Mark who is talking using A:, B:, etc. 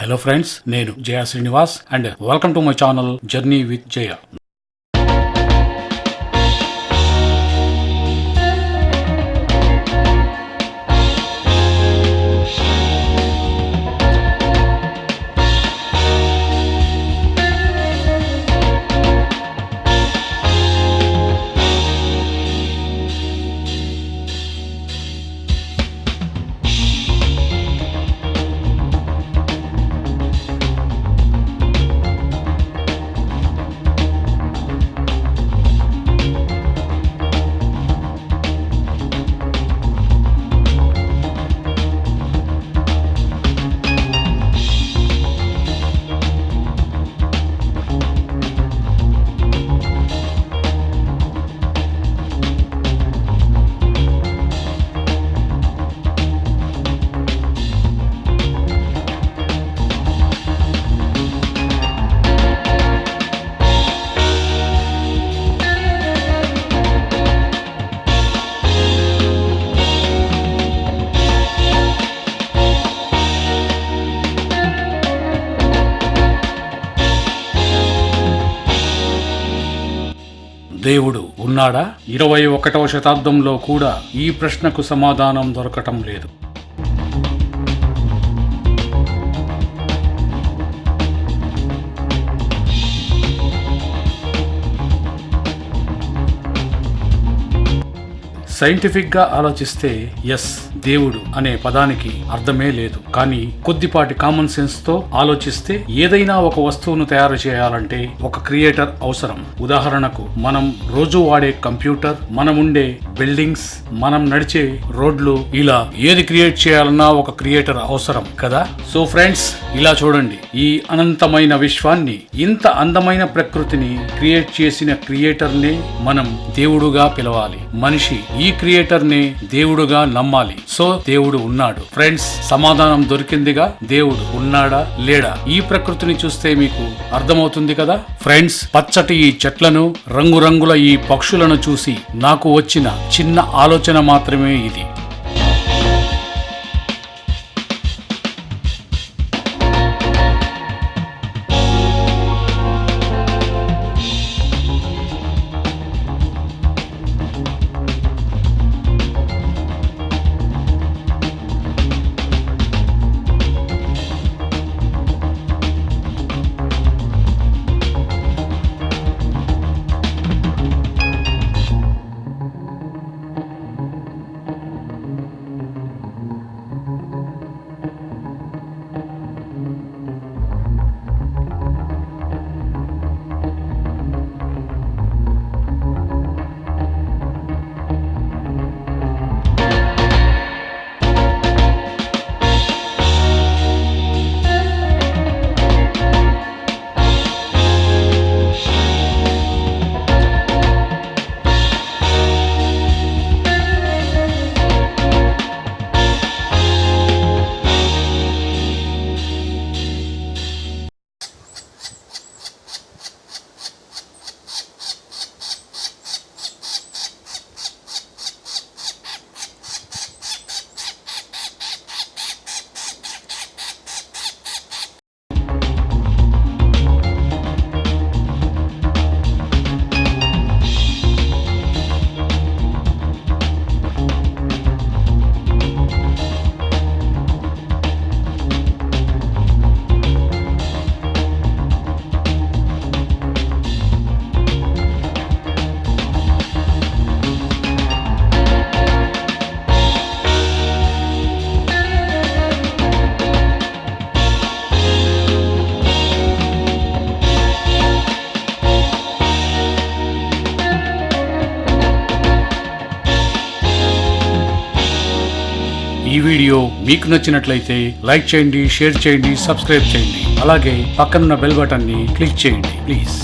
A: Hello friends, నేను Jaya Srinivas and welcome to my channel journey with Jaya. దేవుడు ఉన్నాడా? 21వ శతాబ్దంలో కూడా ఈ ప్రశ్నకు సమాధానం దొరకటం లేదు. సైంటిఫిక్ గా ఆలోచిస్తే ఎస్, దేవుడు అనే పదానికి అర్థమే లేదు. కానీ కొద్దిపాటి కామన్ సెన్స్ తో ఆలోచిస్తే ఏదైనా ఒక వస్తువును తయారు చేయాలంటే ఒక క్రియేటర్ అవసరం. ఉదాహరణకు మనం రోజు వాడే కంప్యూటర్, మనం ఉండే బిల్డింగ్స్, మనం నడిచే రోడ్లు, ఇలా ఏది క్రియేట్ చేయాలన్నా ఒక క్రియేటర్ అవసరం కదా. సో ఫ్రెండ్స్, ఇలా చూడండి, ఈ అనంతమైన విశ్వాన్ని, ఇంత అందమైన ప్రకృతిని క్రియేట్ చేసిన క్రియేటర్ నే మనం దేవుడుగా పిలవాలి. మనిషి ఈ క్రియేటర్ ని దేవుడుగా నమ్మాలి. సో దేవుడు ఉన్నాడు. ఫ్రెండ్స్, సమాధానం దొరికిందిగా. దేవుడు ఉన్నాడా లేడా? ఈ ప్రకృతిని చూస్తే మీకు అర్థమవుతుంది కదా. ఫ్రెండ్స్, పచ్చటి ఈ చెట్లను, రంగురంగుల ఈ పక్షులను చూసి నాకు వచ్చిన చిన్న ఆలోచన మాత్రమే ఇది. ఈ వీడియో మీకు నచ్చినట్లయితే లైక్ చేయండి, షేర్ చేయండి, సబ్స్క్రైబ్ చేయండి. అలాగే పక్కనున్న బెల్ బటన్ ని క్లిక్ చేయండి ప్లీజ్.